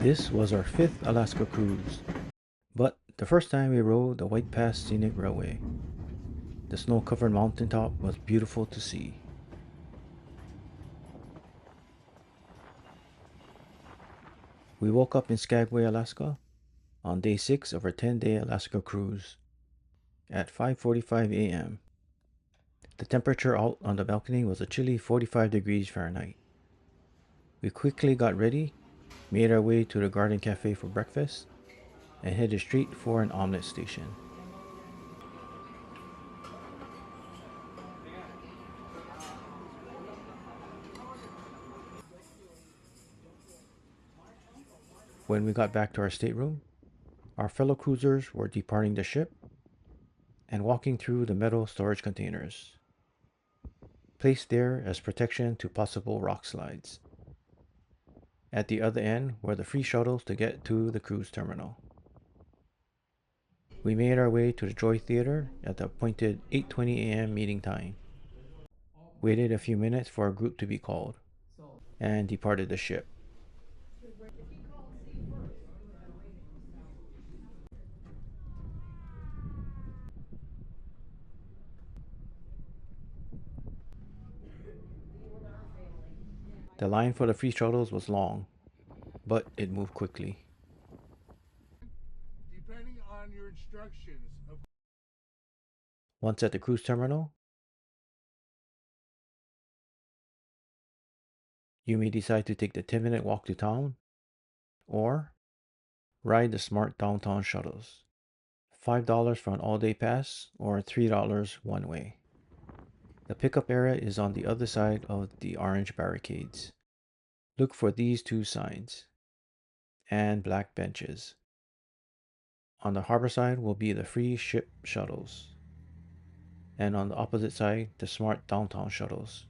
This was our fifth Alaska cruise, but the first time we rode the White Pass Scenic Railway. The snow-covered mountaintop was beautiful to see. We woke up in Skagway, Alaska, on day 6 of our 10-day Alaska cruise at 5:45 a.m. The temperature out on the balcony was a chilly 45 degrees Fahrenheit. We quickly got ready, made our way to the Garden Cafe for breakfast, and headed straight for an omelet station. When we got back to our stateroom, our fellow cruisers were departing the ship and walking through the metal storage containers, placed there as protection to possible rock slides. At the other end were the free shuttles to get to the cruise terminal. We made our way to the Joy Theater at the appointed 8:20 a.m. meeting time, waited a few minutes for a group to be called, and departed the ship. The line for the free shuttles was long, but it moved quickly. Depending on your instructions. Once at the cruise terminal, you may decide to take the 10-minute walk to town or ride the smart downtown shuttles. $5 for an all-day pass or $3 one way. The pickup area is on the other side of the orange barricades. Look for these two signs and black benches. On the harbor side will be the free ship shuttles, and on the opposite side, the smart downtown shuttles.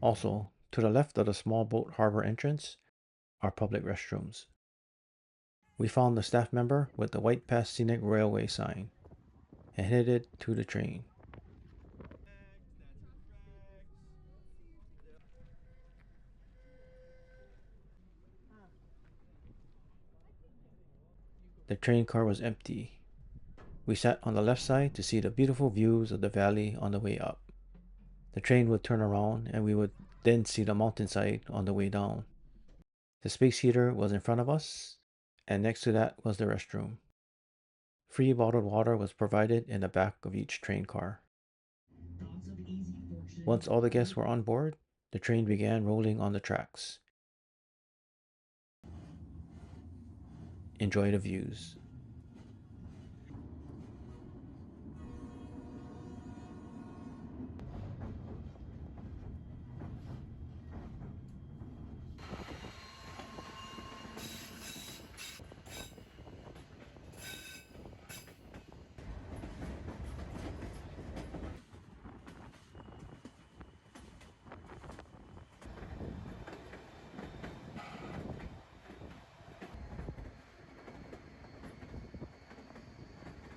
Also, to the left of the small boat harbor entrance are public restrooms. We found the staff member with the White Pass Scenic Railway sign and headed to the train. The train car was empty. We sat on the left side to see the beautiful views of the valley on the way up. The train would turn around and we would then see the mountainside on the way down. The space heater was in front of us, and next to that was the restroom. Free bottled water was provided in the back of each train car. Once all the guests were on board, the train began rolling on the tracks. Enjoy the views.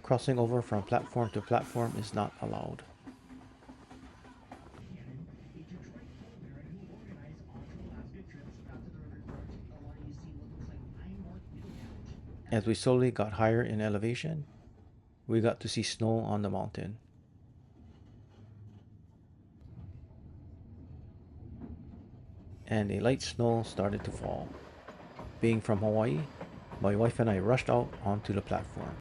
Crossing over from platform to platform is not allowed. As we slowly got higher in elevation, we got to see snow on the mountain. And a light snow started to fall. Being from Hawaii, my wife and I rushed out onto the platform.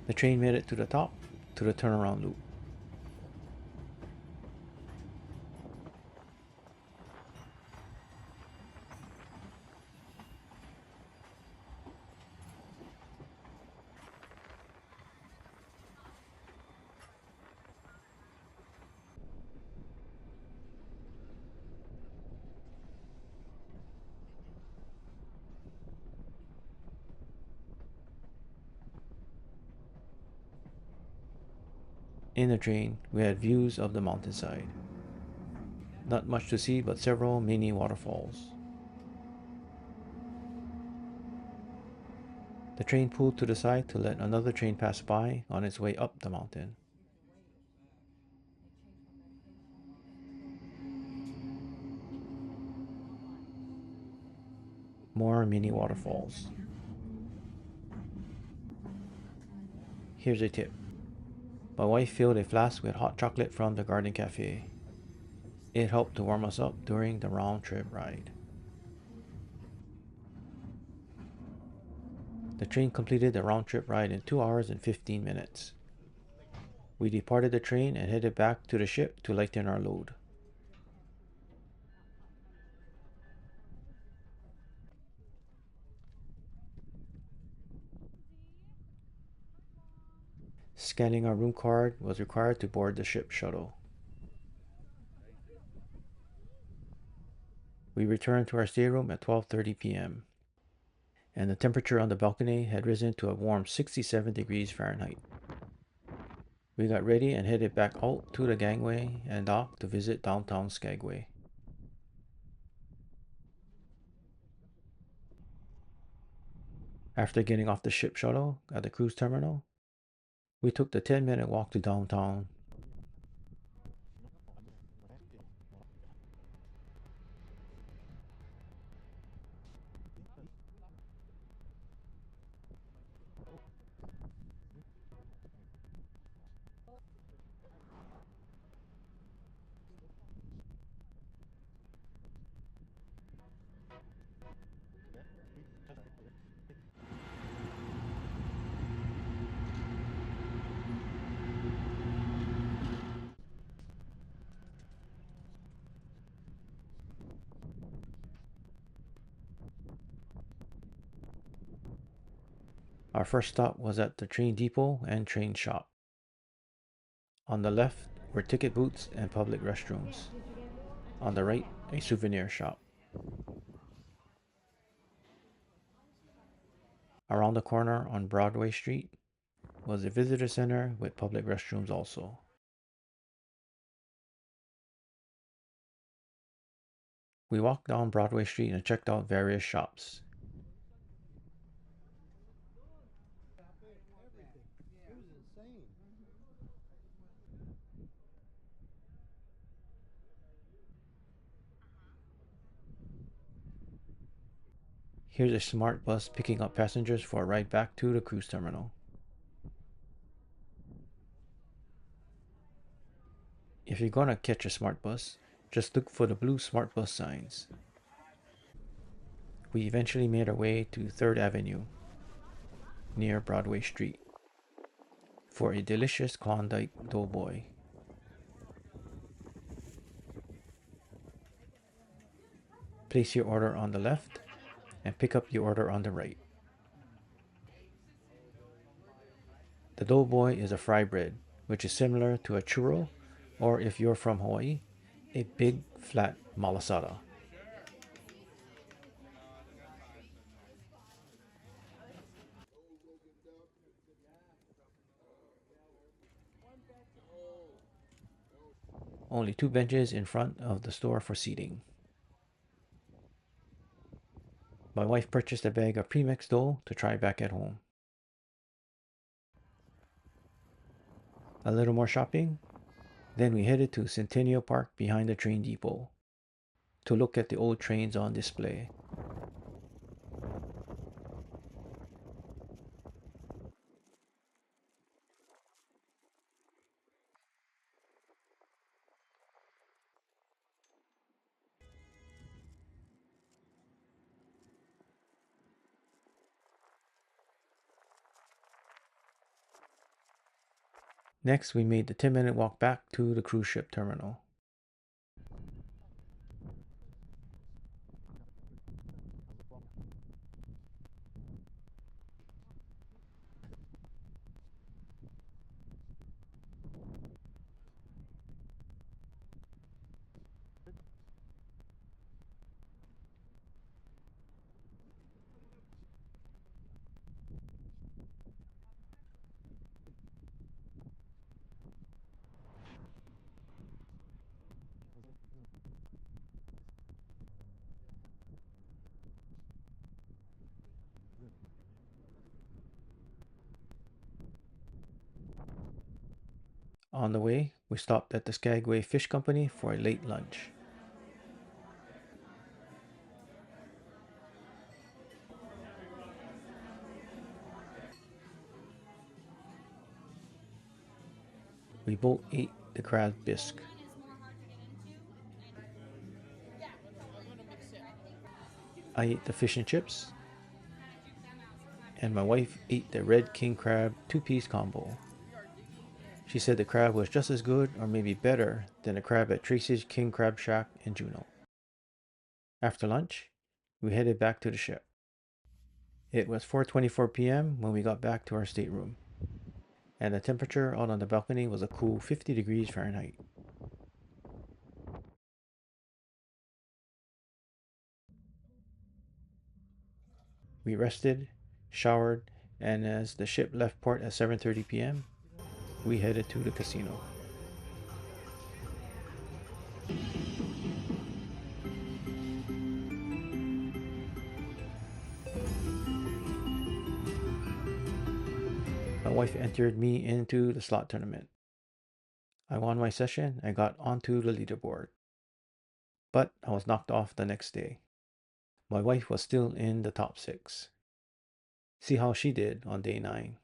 The train made it to the top, to the turnaround loop. In the train, we had views of the mountainside. Not much to see, but several mini waterfalls. The train pulled to the side to let another train pass by on its way up the mountain. More mini waterfalls. Here's a tip. My wife filled a flask with hot chocolate from the garden cafe. It helped to warm us up during the round trip ride. The train completed the round trip ride in 2 hours and 15 minutes. We departed the train and headed back to the ship to lighten our load. Scanning our room card was required to board the ship shuttle. We returned to our stateroom at 12:30 p.m. and the temperature on the balcony had risen to a warm 67 degrees Fahrenheit. We got ready and headed back out to the gangway and dock to visit downtown Skagway. After getting off the ship shuttle at the cruise terminal, we took the 10-minute walk to downtown. Our first stop was at the train depot and train shop. On the left were ticket booths and public restrooms. On the right, a souvenir shop. Around the corner on Broadway Street was a visitor center with public restrooms also. We walked down Broadway Street and checked out various shops. Here's a smart bus picking up passengers for a ride back to the cruise terminal. If you're gonna catch a smart bus, just look for the blue smart bus signs. We eventually made our way to 3rd Avenue, near Broadway Street, for a delicious Klondike Doughboy. Place your order on the left and pick up your order on the right. The Doughboy is a fry bread, which is similar to a churro, or if you're from Hawaii, a big flat malasada. Only 2 benches in front of the store for seating. My wife purchased a bag of premixed dough to try back at home. A little more shopping, then we headed to Centennial Park behind the train depot to look at the old trains on display. Next, we made the 10-minute walk back to the cruise ship terminal. On the way, we stopped at the Skagway Fish Company for a late lunch. We both ate the crab bisque. I ate the fish and chips, and my wife ate the red king crab 2-piece combo. She said the crab was just as good or maybe better than the crab at Tracy's King Crab Shack in Juneau. After lunch, we headed back to the ship. It was 4:24 p.m. when we got back to our stateroom, and the temperature out on the balcony was a cool 50 degrees Fahrenheit. We rested, showered, and as the ship left port at 7:30 p.m., we headed to the casino. My wife entered me into the slot tournament. I won my session and got onto the leaderboard, but I was knocked off the next day. My wife was still in the top 6. See how she did on day 9.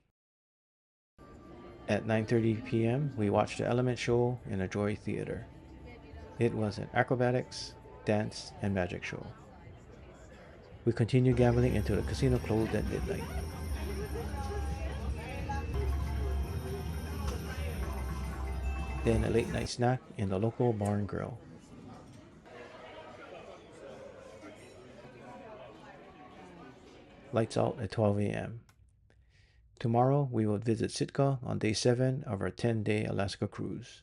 At 9:30 p.m., we watched the Element show in a Joy Theater. It was an acrobatics, dance, and magic show. We continued gambling until the casino closed at midnight. Then a late night snack in the local barn grill. Lights out at 12 a.m. Tomorrow we will visit Sitka on day 7 of our 10-day Alaska cruise.